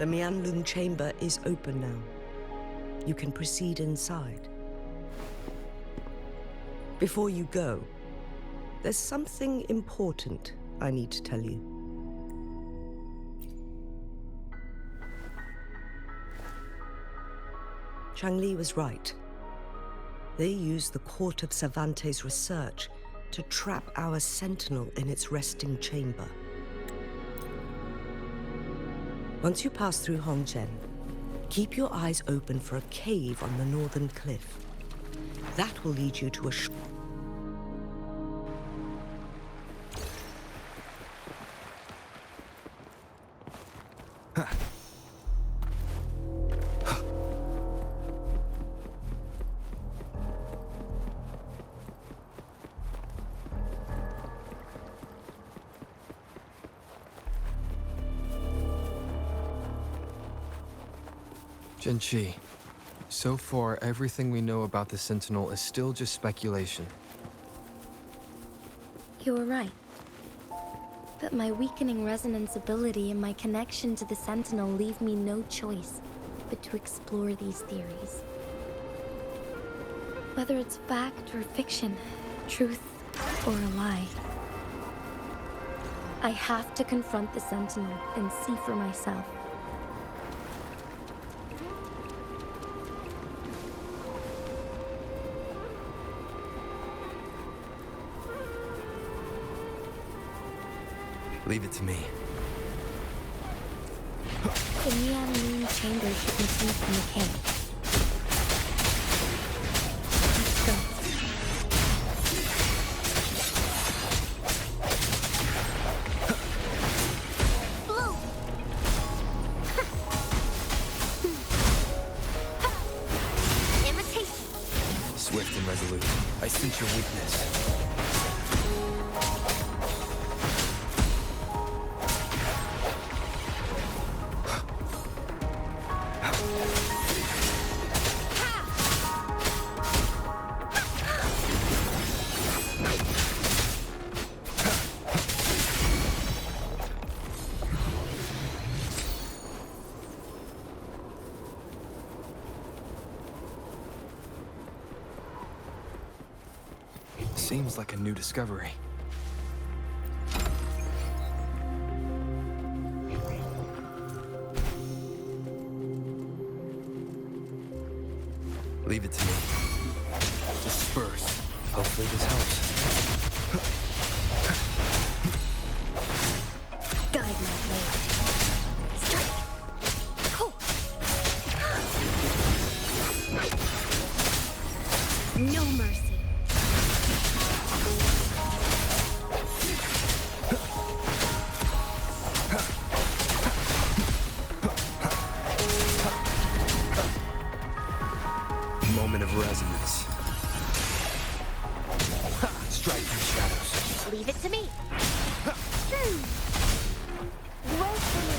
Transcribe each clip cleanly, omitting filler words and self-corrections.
The Mianlun chamber is open now. You can proceed inside. Before you go, there's something important I need to tell you. Changli was right. They used the Court of Cervantes' research to trap our sentinel in its resting chamber. Once you pass through Hongzhen, keep your eyes open for a cave on the northern cliff. That will lead you to a Jinqi, so far everything we know about the Sentinel is still just speculation. You were right. But my weakening resonance ability and my connection to the Sentinel leave me no choice but to explore these theories. Whether it's fact or fiction, truth or a lie. I have to confront the Sentinel and see for myself. Leave it to me. The Mianlun chamber should be seen from the cave. Let's go. Blow! Imitation! Swift and resolute. I sense your weakness. Seems like a new discovery. Leave it to me. Disperse. Hopefully this helps. Guide my blade. Strike! Cool! No mercy. Moment of resonance. Strike through shadows. Leave it to me. Wait for me.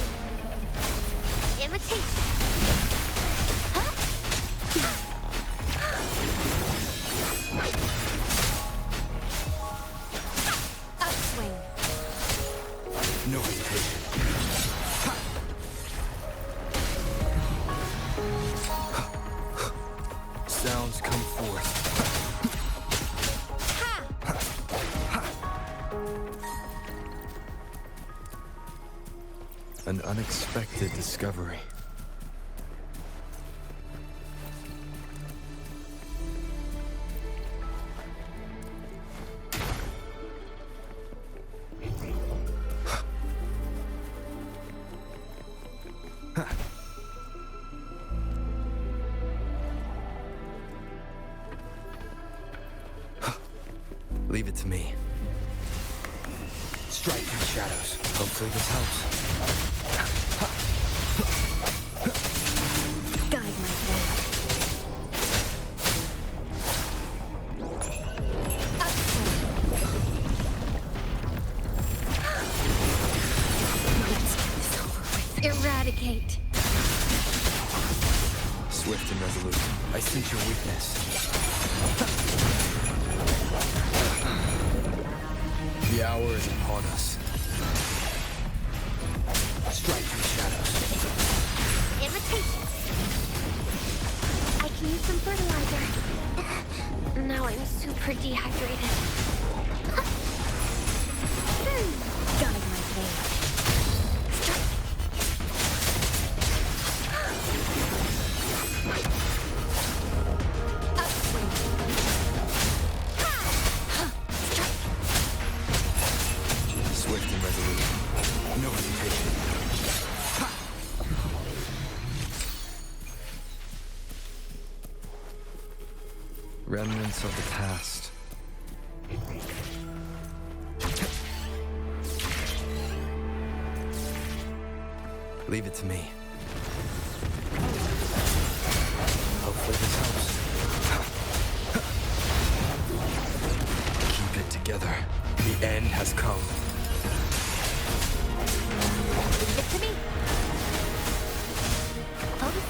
Imitation. Upswing. No hesitation. Sounds come forth. An unexpected discovery. Leave it to me. Strike through shadows. Hopefully this helps. Guide my blade. Upswing. Let's get this over with. Eradicate. Swift and resolute. I sense your weakness. The hour is upon us. Strike through shadows. super dehydrated. Guide my blade. Swift and resolute. No hesitation. Remnants of the past. Leave it to me. Hopefully this helps. Keep it together. The end has come. Leave it to me. Focus.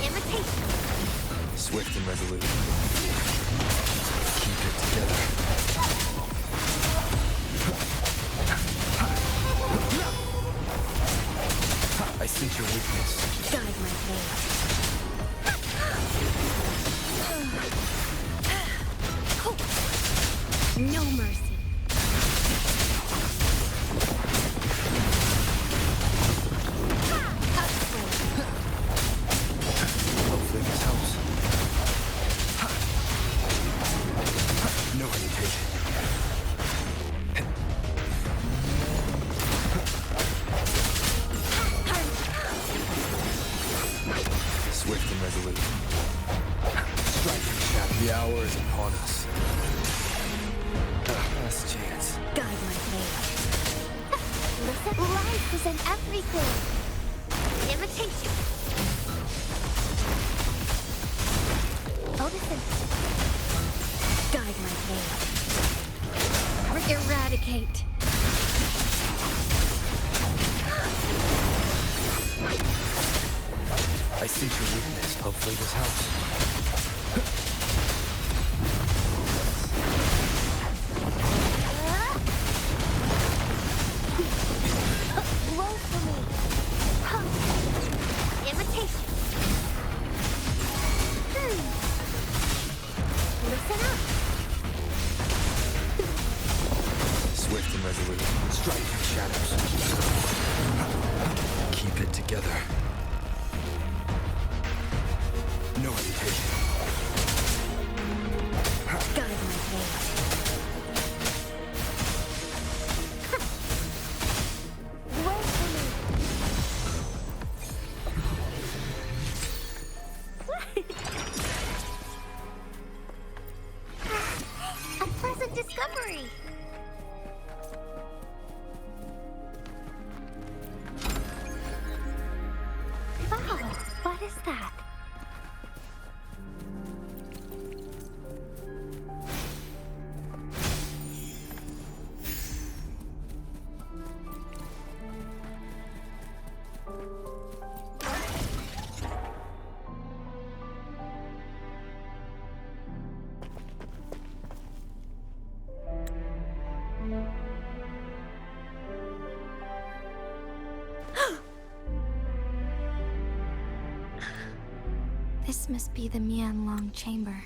Imitation. Swift and resolute. Keep it together. I sense your weakness. Guide my blade. No mercy. Hopefully this helps. No hesitation. Swift and resolute. Striking shadow. The hour is upon us. Last chance. Guide my blade. Listen, life is in everything. Imitation. Listen. Guide my blade. Eradicate. I sense your weakness. Hopefully this helps. Roll for me. Imitation. Listen up. Swift and resolute. Striking shadows. Keep it together. No hesitation. Guide my blade. Roll for me. A pleasant discovery. Wow, what is that? This must be the Mianlong chamber.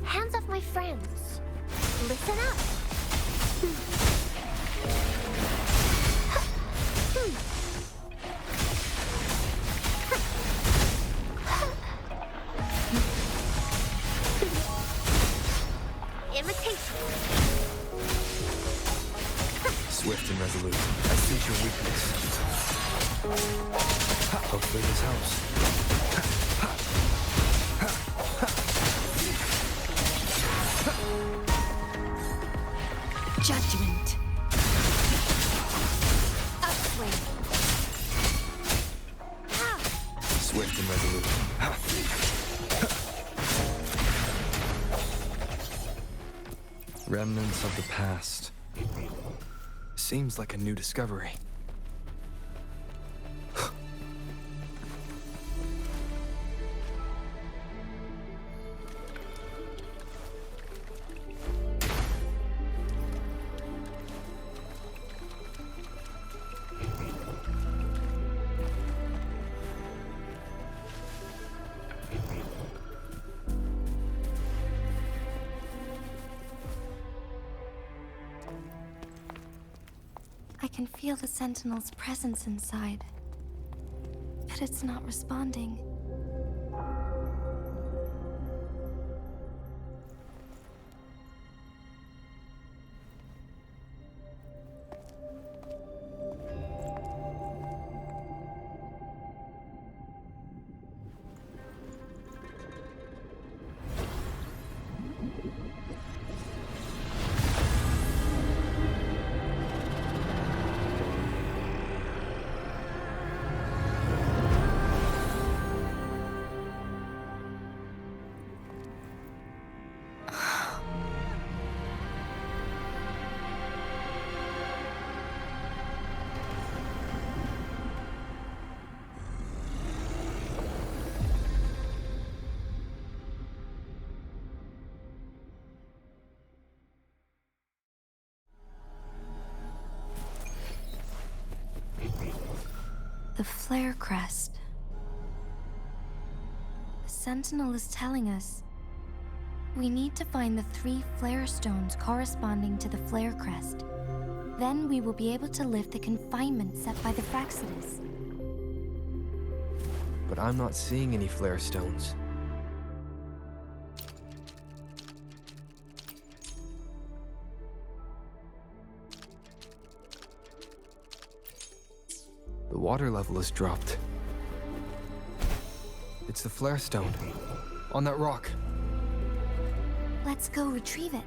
Hands off my friends. Listen up. Imitation. Swift and resolute. I sense your weakness. Hopefully this helps. Judgment. Upswing. Swift and resolute. Remnants of the past. seems like a new discovery. I can feel the Sentinel's presence inside, but it's not responding. The flare crest. The Sentinel is telling us we need to find the 3 flare stones corresponding to the flare crest. Then we will be able to lift the confinement set by the Fraxidus. But I'm not seeing any flare stones. The water level has dropped. It's the flare stone. On that rock. Let's go retrieve it.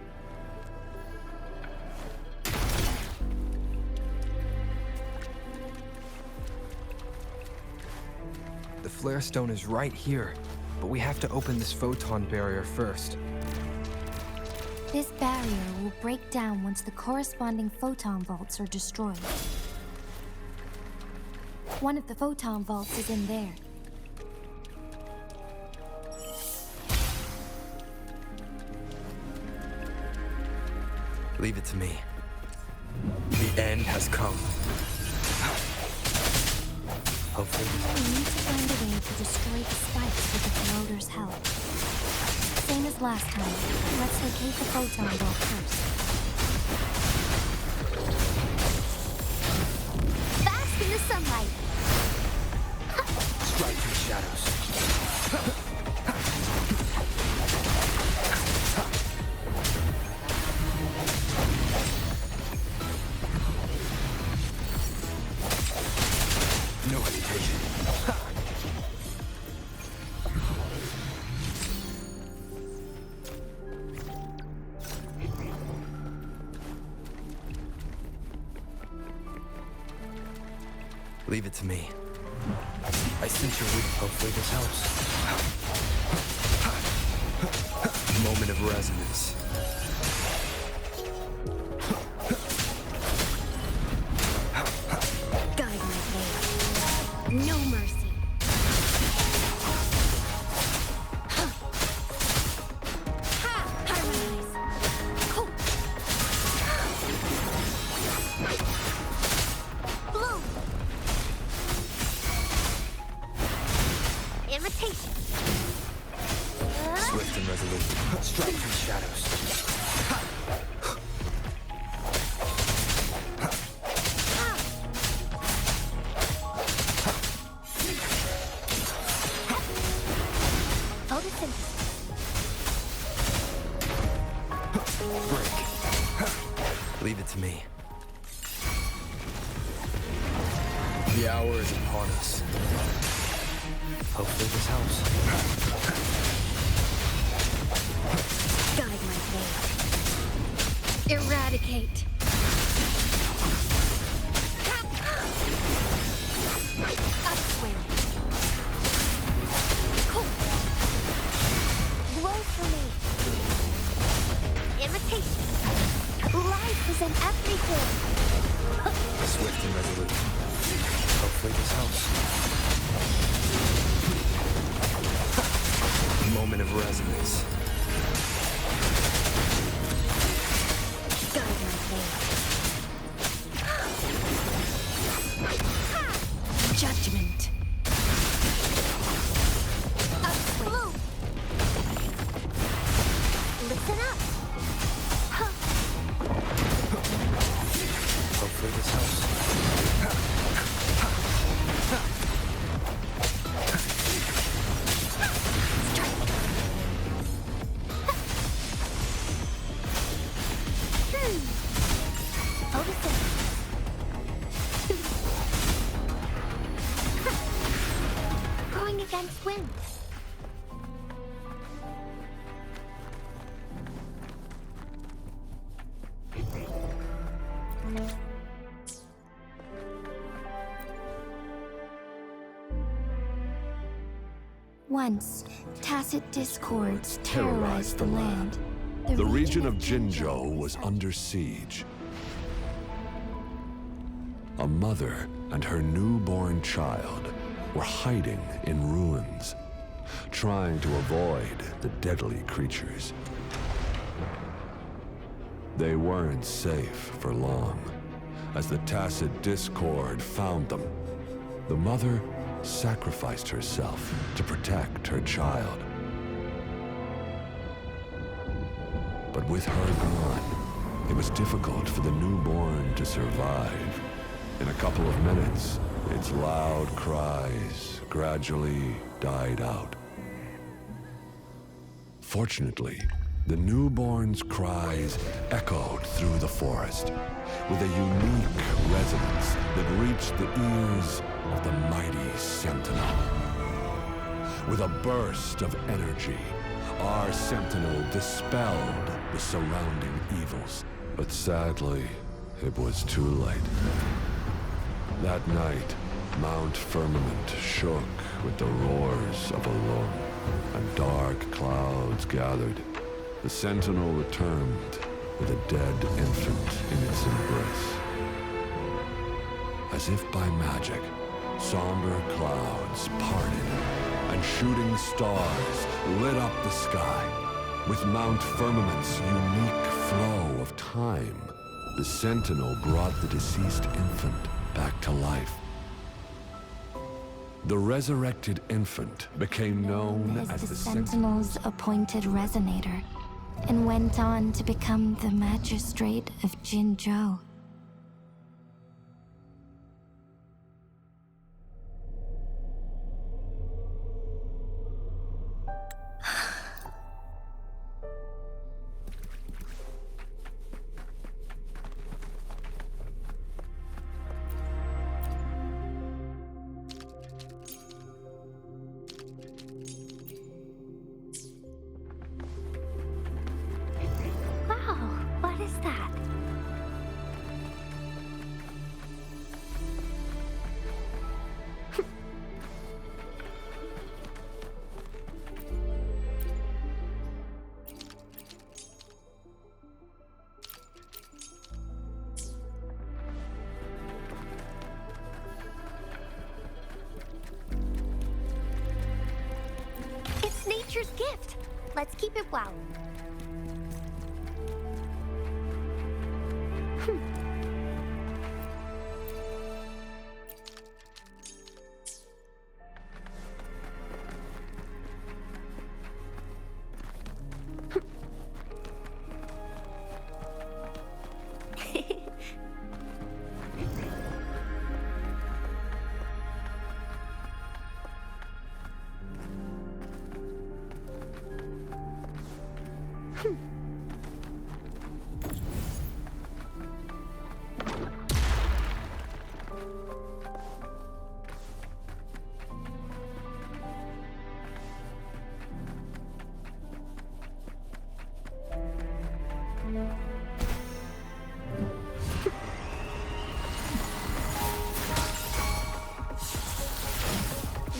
The flare stone is right here, but we have to open this photon barrier first. This barrier will break down once the corresponding photon vaults are destroyed. One of the photon vaults is in there. Leave it to me. The end has come. Hopefully. We need to find a way to destroy the spikes with the corroder's help. Same as last time. Let's locate the photon vault first. Fast in the sunlight! Strike through shadows. No hesitation. Leave it to me. I sense your weak. Hopefully this helps. Moment of resonance. Guide my blade. No mercy. Harmonize. Cool. Bloom. Imitation. Swift and resolute. Strike through shadows. Photosynthesis. Break. Leave it to me. The hour is upon us. Hopefully this helps. Guide my blade. Eradicate. Upswing. Cool. Blow for me. Imitation. Life is in everything. Swift and resolute. Hopefully this helps. Moment of resonance. Guide my blade. Judgment. Upswing. Listen up. Hopefully this helps. Going against wind. Once, tacit discords terrorized the land. The region of Jinzhou was under siege. A mother and her newborn child were hiding in ruins, trying to avoid the deadly creatures. They weren't safe for long, as the tacit discord found them. The mother sacrificed herself to protect her child. But with her gone, it was difficult for the newborn to survive. In a couple of minutes, its loud cries gradually died out. Fortunately, the newborn's cries echoed through the forest with a unique resonance that reached the ears of the mighty Sentinel. With a burst of energy, our Sentinel dispelled the surrounding evils. But sadly, it was too late. That night, Mount Firmament shook with the roars of a lung, and dark clouds gathered. The Sentinel returned with a dead infant in its embrace. As if by magic, somber clouds parted, and shooting stars lit up the sky. With Mount Firmament's unique flow of time, the Sentinel brought the deceased infant back to life. The resurrected infant became known as the Sentinel's appointed resonator, and went on to become the magistrate of Jinzhou. What is that? It's nature's gift. Let's keep it well.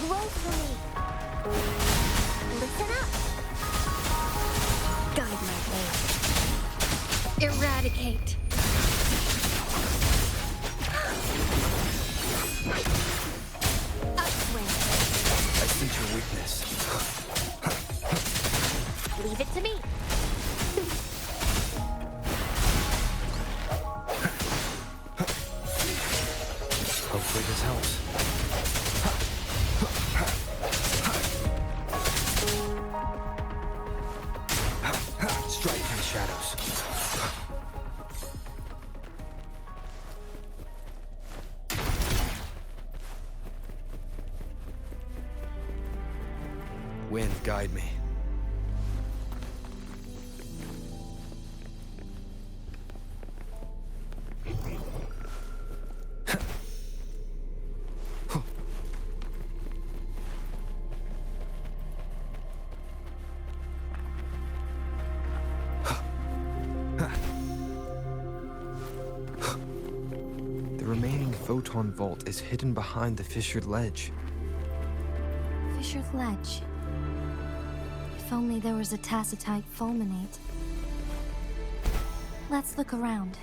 Woefully. Listen up. Guide my way. Eradicate. to me. Hopefully this helps. Strike from the shadows. Wind, guide me. The remaining photon vault is hidden behind the fissured ledge. Fissured ledge. If only there was a tacitite fulminate. Let's look around.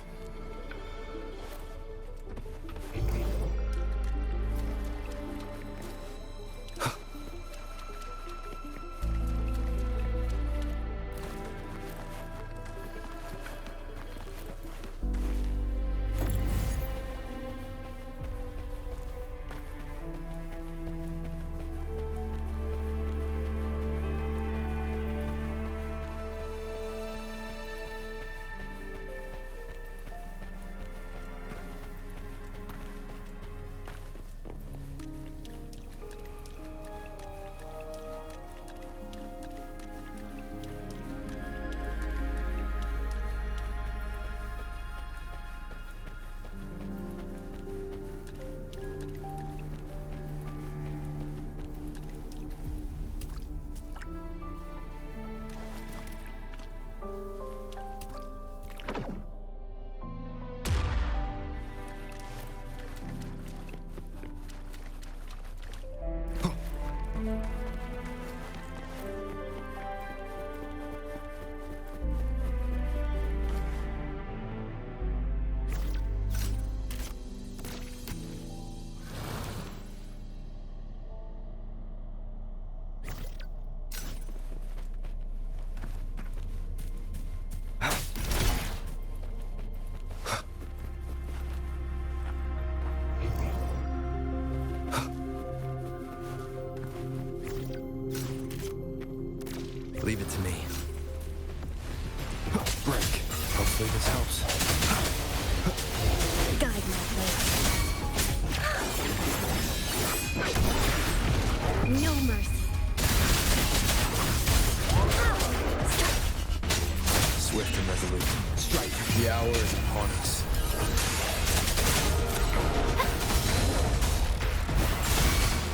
Leave it to me. Break. Hopefully this helps. Guide my way. No mercy. Swift and resolute. Strike. The hour is upon us.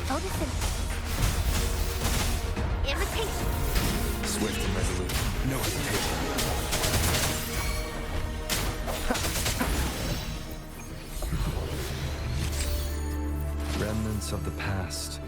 Odison. Imitation. Swift and resolute. No hesitation. Remnants of the past.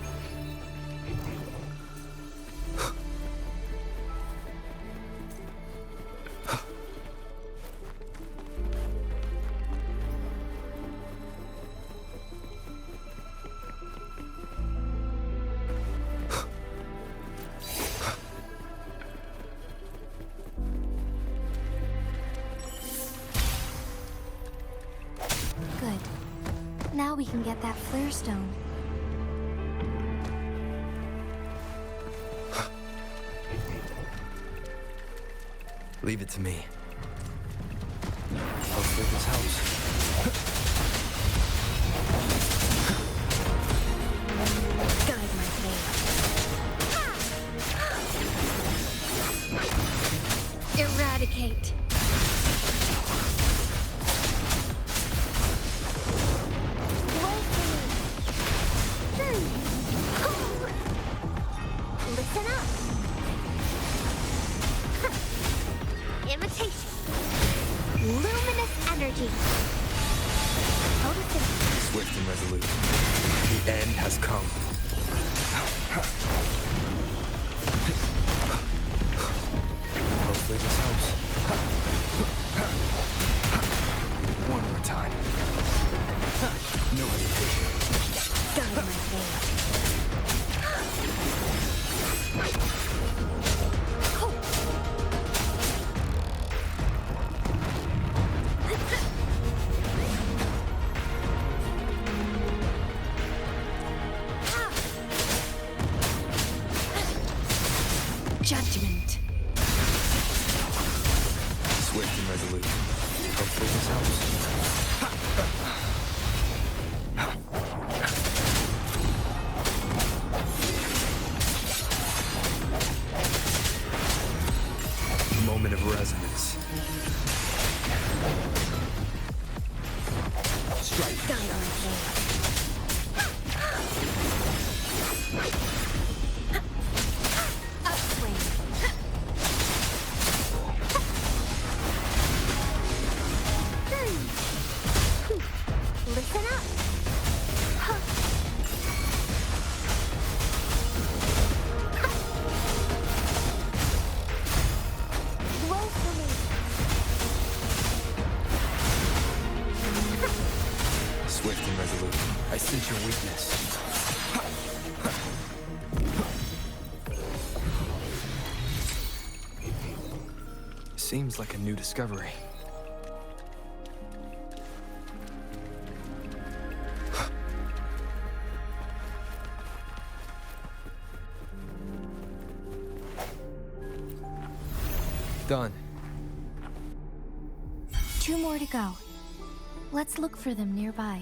Good. Now we can get that flare stone. Leave it to me. Hopefully this helps. Guide my way. Eradicate. Listen up. Imitation. Luminous energy. Photosynthesis. Swift and resolute. The end has come. Hopefully this helps. One more time. No hesitation. Guide my way. Judgment. Swift and resolute. Hopefully this helps. Moment of resonance. Strike. Upswing. Listen up. Roll for me. Swift and resolute. I sense your weakness. Seems like a new discovery. Done. 2 more to go. Let's look for them nearby.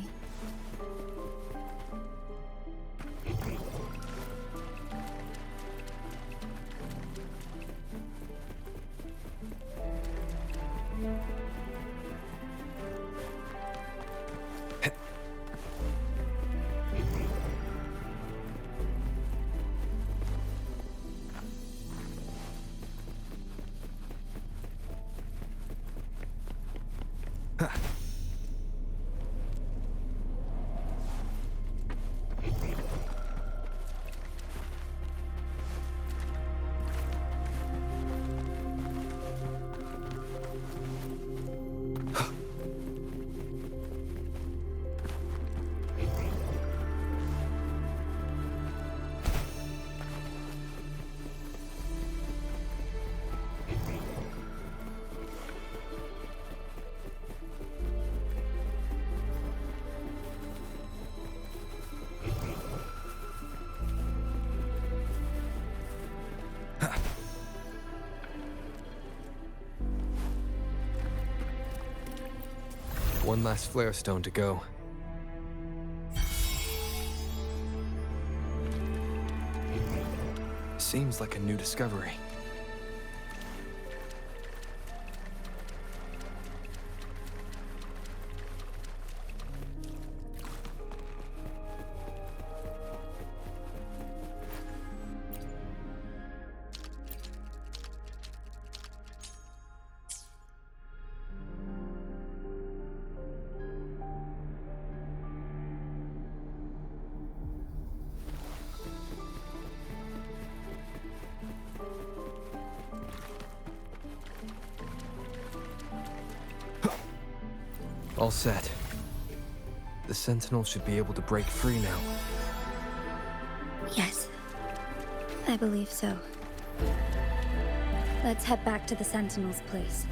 One last flare stone to go. Seems like a new discovery. All set. The Sentinel should be able to break free now. Yes, I believe so. Let's head back to the Sentinel's place.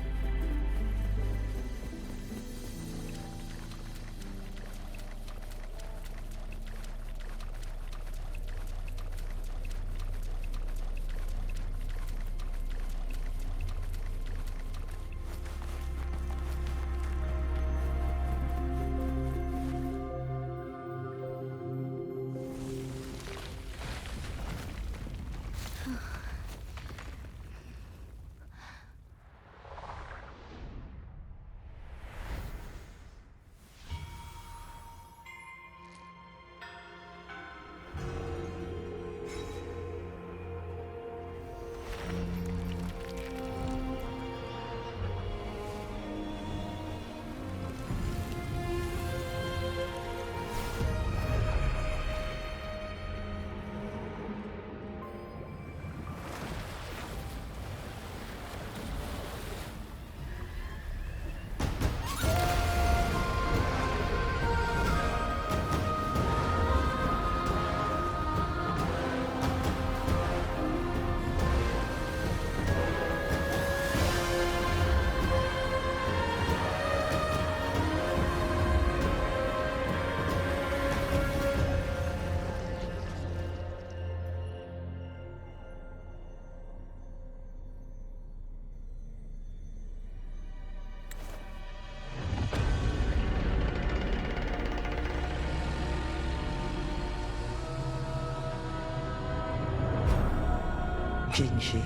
Jinshi,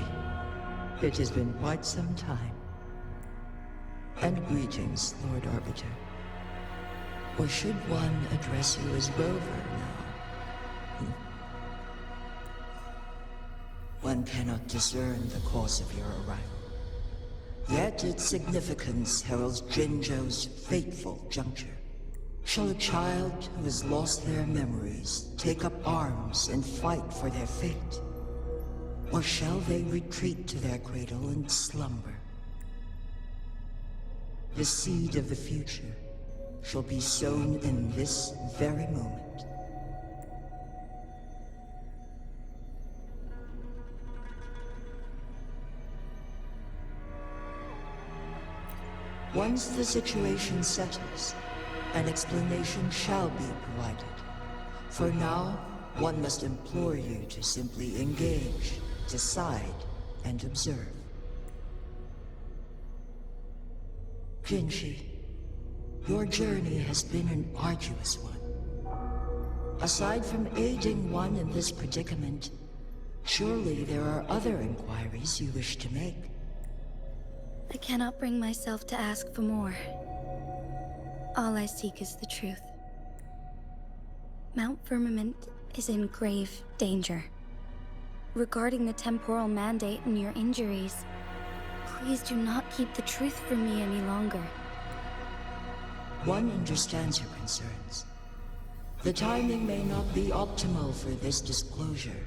it has been quite some time. And greetings, Lord Arbiter. Or should one address you as Rover now? One cannot discern the cause of your arrival. Yet its significance heralds Jinzhou's fateful juncture. Shall a child who has lost their memories take up arms and fight for their fate? Or shall they retreat to their cradle and slumber? The seed of the future shall be sown in this very moment. Once the situation settles, an explanation shall be provided. For now, one must implore you to simply engage, decide, and observe. Jinshi, your journey has been an arduous one. Aside from aiding one in this predicament, surely there are other inquiries you wish to make. I cannot bring myself to ask for more. All I seek is the truth. Mount Firmament is in grave danger. Regarding the temporal mandate and your injuries, please do not keep the truth from me any longer. One understands your concerns. The timing may not be optimal for this disclosure.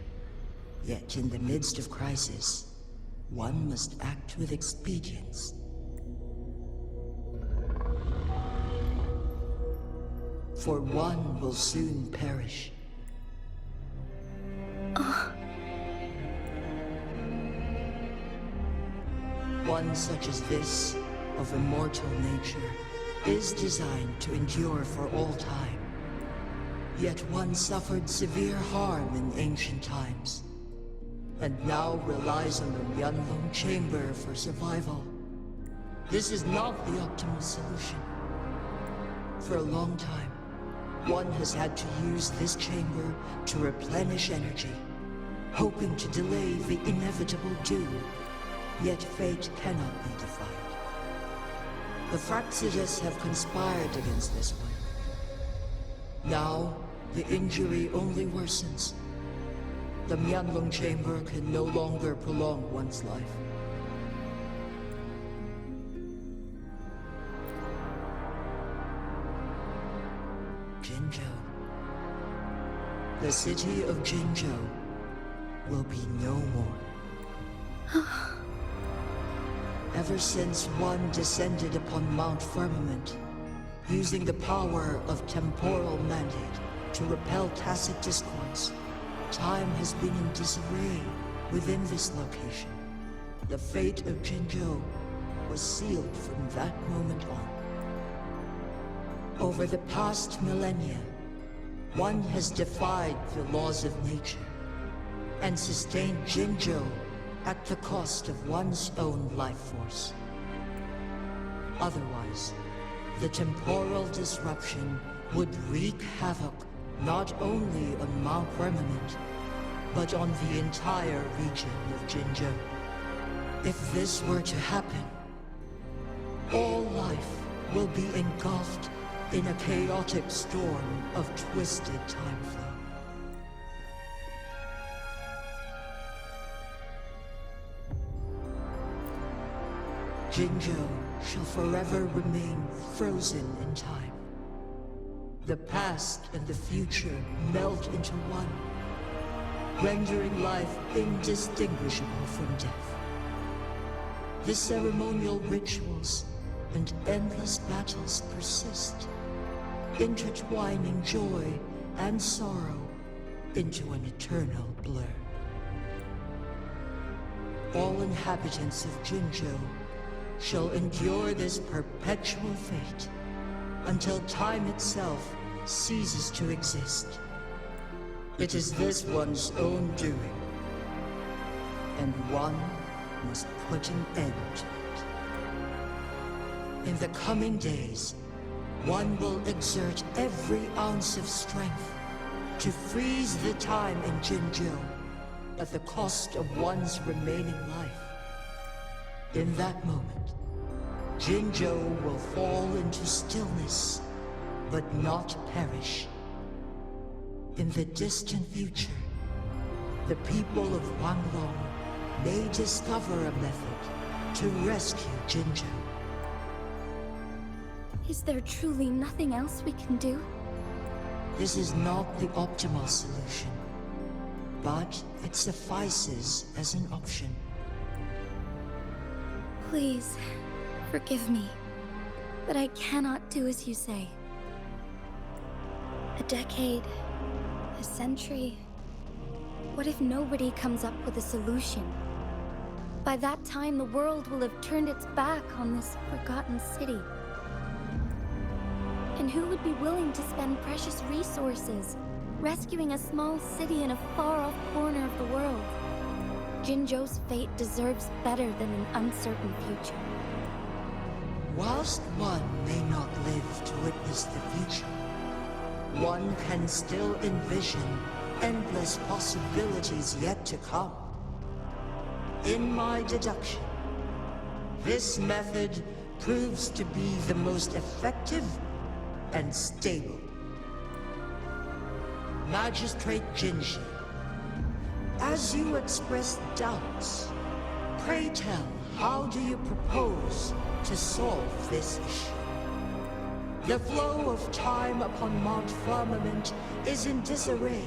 Yet in the midst of crisis, one must act with expedience. For one will soon perish. One such as this, of immortal nature, is designed to endure for all time. Yet one suffered severe harm in ancient times, and now relies on the Yanlong Chamber for survival. This is not the optimal solution. For a long time, one has had to use this chamber to replenish energy, hoping to delay the inevitable doom. Yet fate cannot be defied. The Fraxidas have conspired against this one. Now, the injury only worsens. The Myanlong Chamber can no longer prolong one's life. Jinzhou. The city of Jinzhou will be no more. Ever since one descended upon Mount Firmament, using the power of temporal mandate to repel tacit discords, time has been in disarray within this location. The fate of Jinzhou was sealed from that moment on. Over the past millennia, one has defied the laws of nature and sustained Jinzhou at the cost of one's own life force. Otherwise, the temporal disruption would wreak havoc not only on Mount Firmament, but on the entire region of Jinzhou. If this were to happen, all life will be engulfed in a chaotic storm of twisted time flow. Jinzhou shall forever remain frozen in time. The past and the future melt into one, rendering life indistinguishable from death. The ceremonial rituals and endless battles persist, intertwining joy and sorrow into an eternal blur. All inhabitants of Jinzhou shall endure this perpetual fate until time itself ceases to exist. It is this one's own doing, and one must put an end to it. In the coming days, one will exert every ounce of strength to freeze the time in Jinzhou at the cost of one's remaining life. In that moment, Jinzhou will fall into stillness, but not perish. In the distant future, the people of Wanglong may discover a method to rescue Jinzhou. Is there truly nothing else we can do? This is not the optimal solution, but it suffices as an option. Please, forgive me, but I cannot do as you say. A decade, a century. What if nobody comes up with a solution? By that time, the world will have turned its back on this forgotten city. And who would be willing to spend precious resources rescuing a small city in a far-off corner of the world? Jinzhou's fate deserves better than an uncertain future. Whilst one may not live to witness the future, one can still envision endless possibilities yet to come. In my deduction, this method proves to be the most effective and stable. Magistrate Jinshi, as you express doubts, pray tell, how do you propose to solve this issue? The flow of time upon Mount Firmament is in disarray,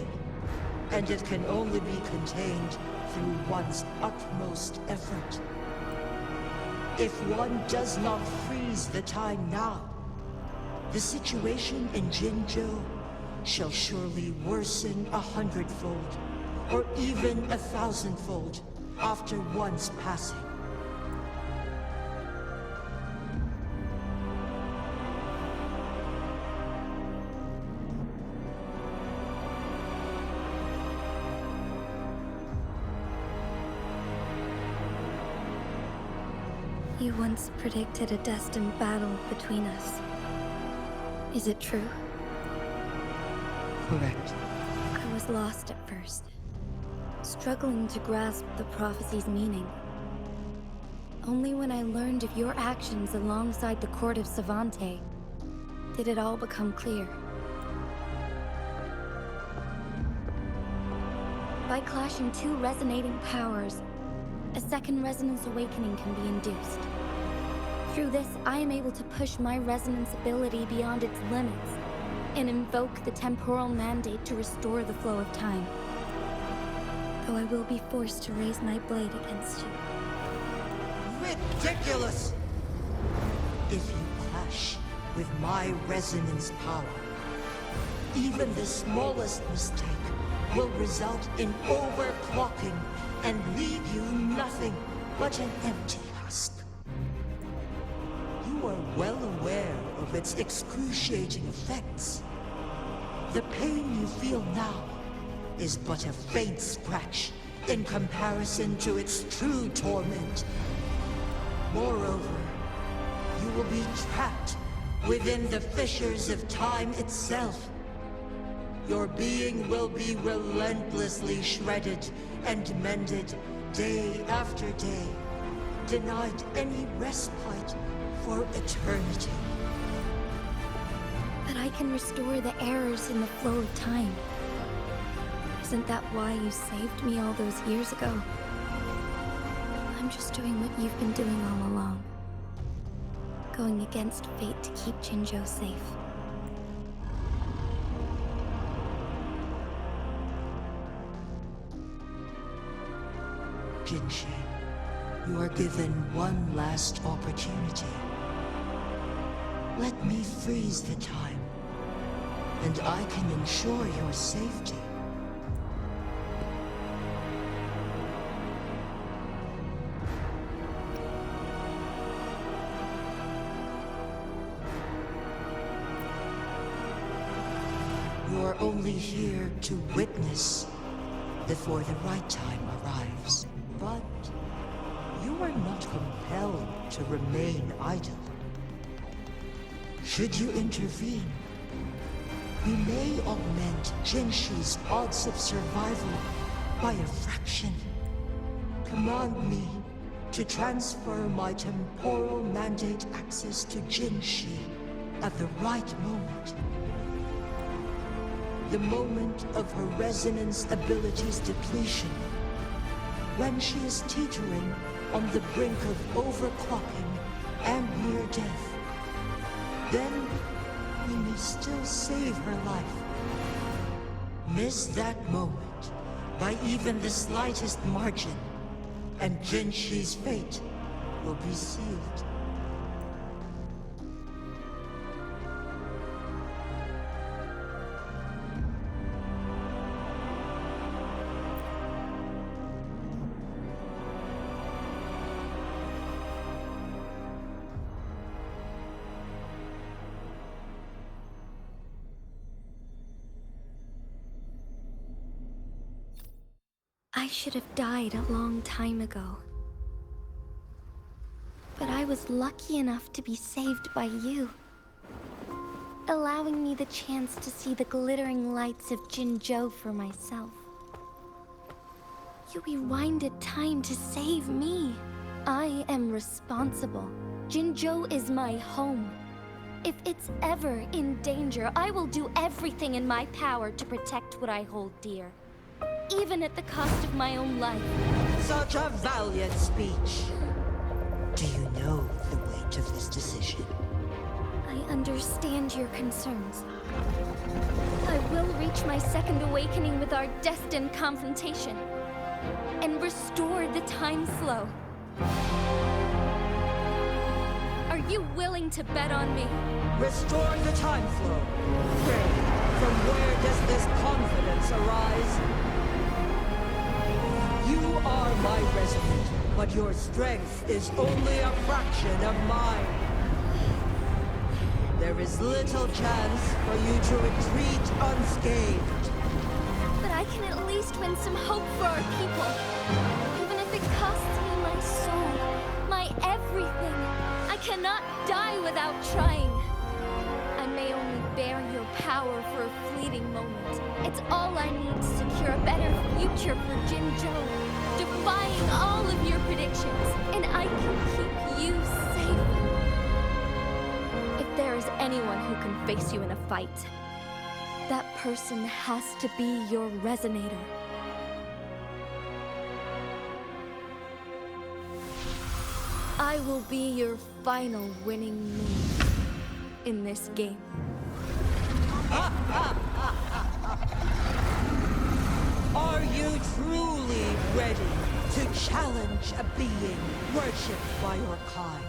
and it can only be contained through one's utmost effort. If one does not freeze the time now, the situation in Jinzhou shall surely worsen 100-fold, or even 1,000-fold, after one's passing. You once predicted a destined battle between us. Is it true? Correct. I was lost at first, struggling to grasp the prophecy's meaning. Only when I learned of your actions alongside the court of Savante did it all become clear. By clashing two resonating powers, a second resonance awakening can be induced. Through this, I am able to push my resonance ability beyond its limits and invoke the temporal mandate to restore the flow of time. Though I will be forced to raise my blade against you. Ridiculous! If you clash with my resonance power, even the smallest mistake will result in overclocking and leave you nothing but an empty husk. You are well aware of its excruciating effects. The pain you feel now is but a faint scratch in comparison to its true torment. Moreover, you will be trapped within the fissures of time itself. Your being will be relentlessly shredded and mended day after day, denied any respite for eternity. But I can restore the errors in the flow of time. Isn't that why you saved me all those years ago? I'm just doing what you've been doing all along. Going against fate to keep Jinzhou safe. Jinshi, you are given one last opportunity. Let me freeze the time, and I can ensure your safety. You are only here to witness before the right time arrives. But you are not compelled to remain idle. Should you intervene, we may augment Jinshi's odds of survival by a fraction. Command me to transfer my temporal mandate access to Jinshi at the right moment. The moment of her resonance ability's depletion. When she is teetering on the brink of overclocking and near death. Then we may still save her life. Miss that moment by even the slightest margin, and Jinshi's fate will be sealed. I should have died a long time ago. But I was lucky enough to be saved by you, allowing me the chance to see the glittering lights of Jinzhou for myself. You rewinded time to save me. I am responsible. Jinzhou is my home. If it's ever in danger, I will do everything in my power to protect what I hold dear. Even at the cost of my own life. Such a valiant speech. Do you know the weight of this decision? I understand your concerns. I will reach my second awakening with our destined confrontation. And restore the time flow. Are you willing to bet on me? Restore the time flow. Pray, from where does this confidence arise? You are my resident, but your strength is only a fraction of mine. There is little chance for you to retreat unscathed. But I can at least win some hope for our people. Even if it costs me my soul, my everything. I cannot die without trying. I may only bear your power for a fleeting moment. It's all I need to secure a better future for Jinzhou, defying all of your predictions, and I can keep you safe. If there is anyone who can face you in a fight, that person has to be your resonator. I will be your final winning move in this game. Are you truly ready to challenge a being worshipped by your kind?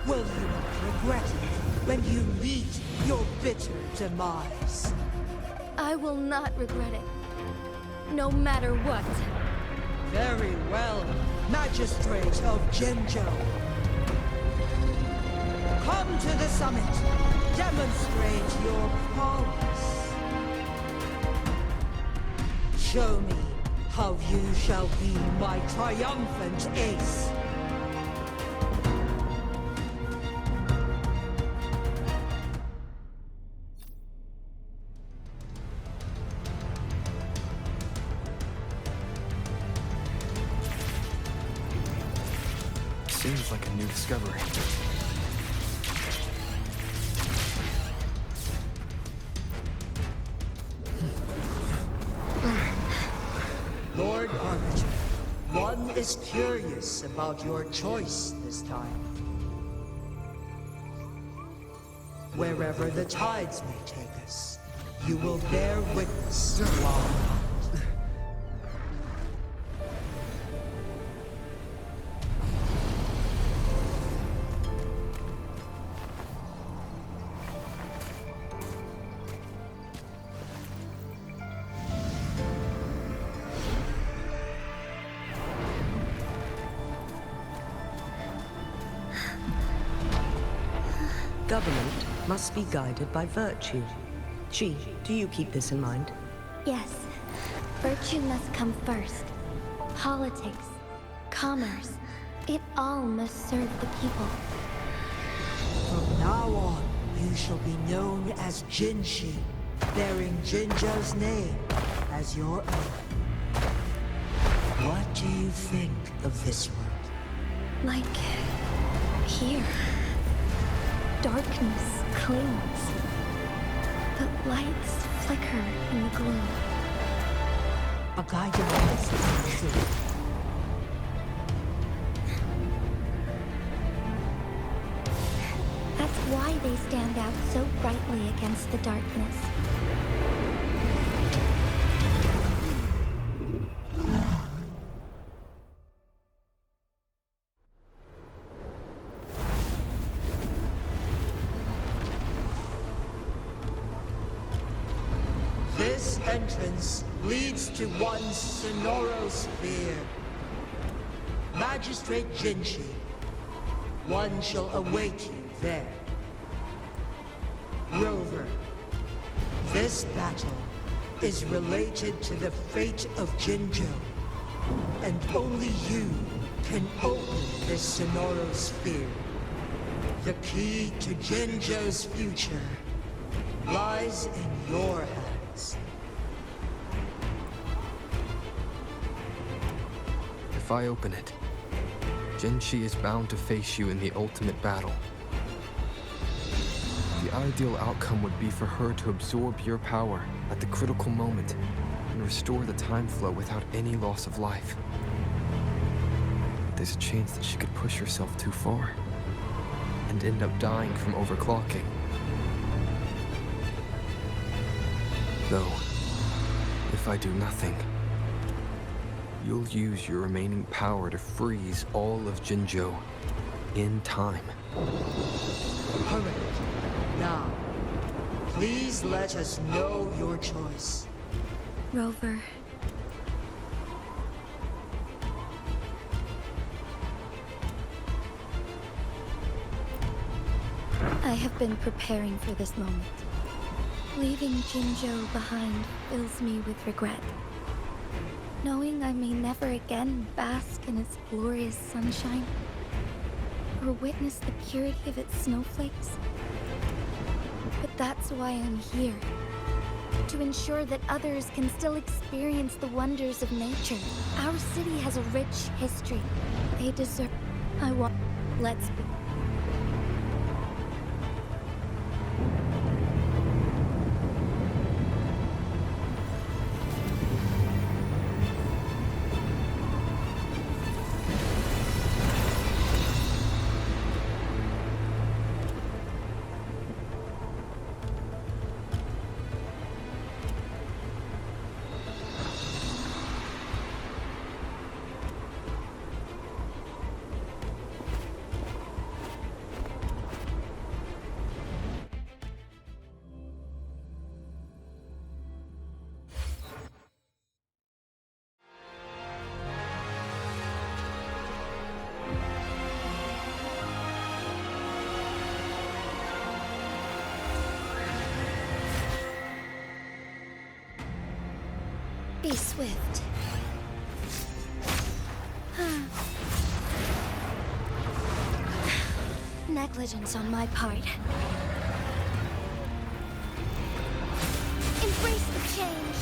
Will you not regret it when you meet your bitter demise? I will not regret it, no matter what. Very well, Magistrate of Jinzhou. Come to the summit. Demonstrate your prowess. Show me how you shall be my triumphant ace. Seems like a new discovery. Lord Arbiter, one is curious about your choice this time. Wherever the tides may take us, you will bear witness to our fight. Government must be guided by virtue. Ji, do you keep this in mind? Yes, virtue must come first. Politics, commerce, it all must serve the people. From now on, you shall be known as Jinshi, bearing Jinzhou's name as your own. What do you think of this world? Like here. Darkness clings, but lights flicker in the gloom. A guiding light is true. That's why they stand out so brightly against the darkness. This entrance leads to one Sonoro sphere. Magistrate Jinchi, one shall await you there. Rover, this battle is related to the fate of Jinzhou, and only you can open this Sonoro sphere. The key to Jinzhou's future lies in your hands. If I open it, Jinchi is bound to face you in the ultimate battle. The ideal outcome would be for her to absorb your power at the critical moment and restore the time flow without any loss of life. There's a chance that she could push herself too far and end up dying from overclocking. Though, if I do nothing, you'll use your remaining power to freeze all of Jinzhou in time. Correct. Now, please let us know your choice. Rover. I have been preparing for this moment. Leaving Jinzhou behind fills me with regret. Knowing I may never again bask in its glorious sunshine, or witness the purity of its snowflakes. But that's why I'm here. To ensure that others can still experience the wonders of nature. Our city has a rich history. They deserve... I want... Let's be... Be swift. Negligence on my part. Embrace the change.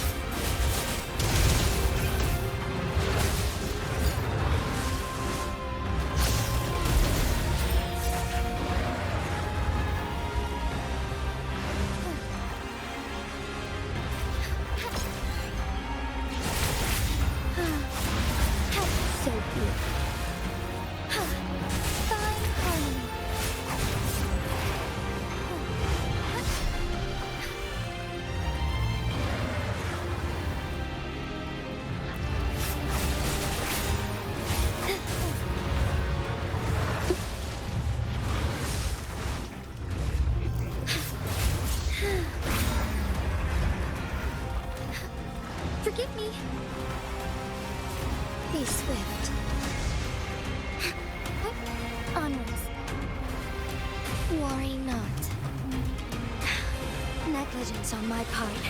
So beautiful. Fine harmony. Forgive me. Be swift. Onwards. Worry not. Negligence on my part.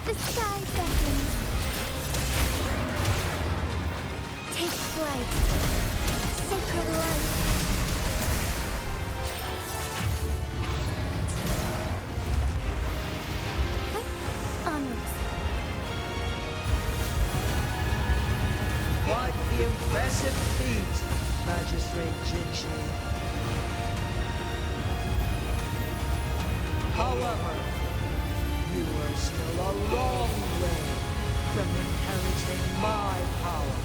The sky beckons. Take flight. Sacred light. Onwards. Quite the impressive feat, Magistrate Jinshi. However, you are still a long way from inheriting my power.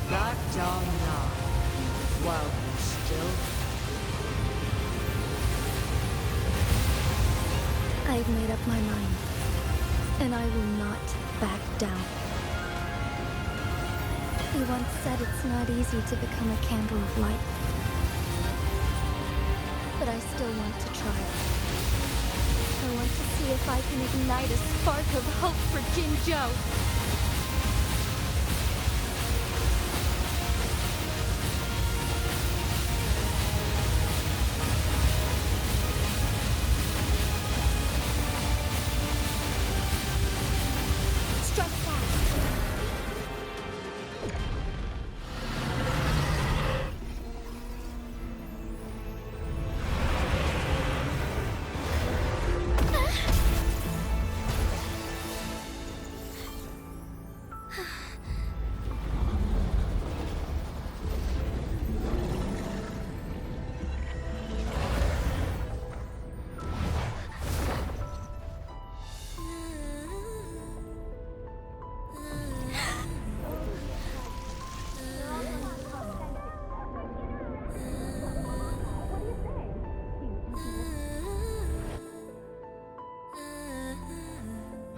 Back down now, while you still... I've made up my mind, and I will not back down. You once said it's not easy to become a candle of light. But I still want to try. I want to see if I can ignite a spark of hope for Jinzhou. Strike fast.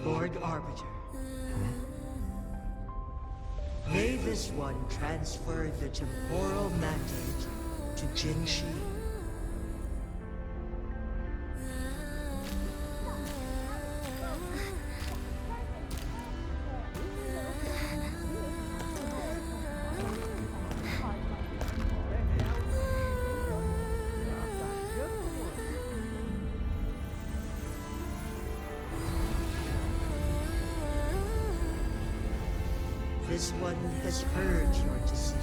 Lord Arbiter. May this one transfer the temporal mandate to Jinshi. This one has heard your decision.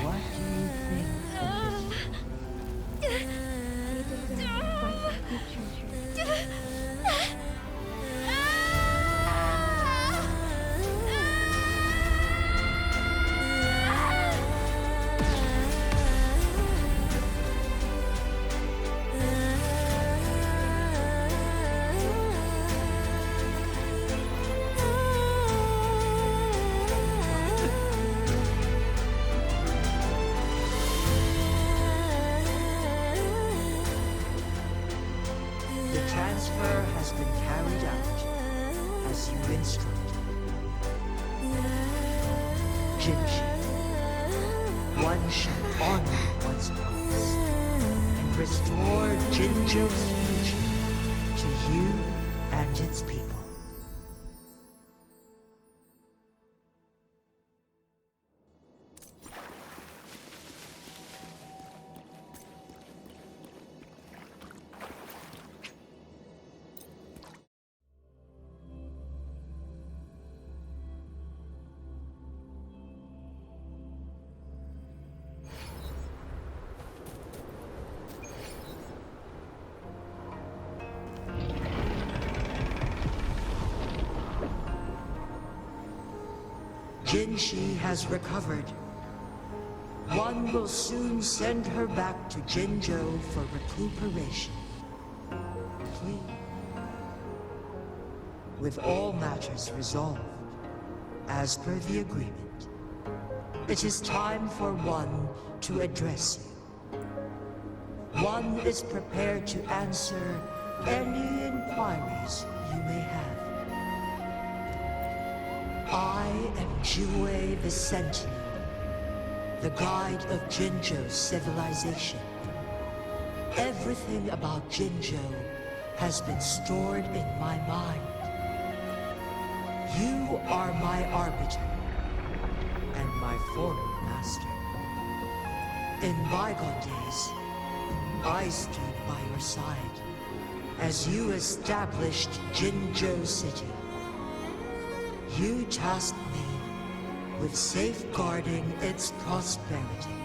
What do you think of this? The transfer has been carried out as you instructed. Jinshi, one should honor one's promise and restore Jinzhou's future to you and its people. Jinshi has recovered. One will soon send her back to Jinzhou for recuperation. Please. With all matters resolved, as per the agreement, it is time for one to address you. one is prepared to answer any inquiries you may have. I am Jue the Sentinel, the guide of Jinzhou's civilization. Everything about Jinzhou has been stored in my mind. You are my arbiter and my former master. In bygone days, I stood by your side as you established Jinzhou City. You tasked me with safeguarding its prosperity.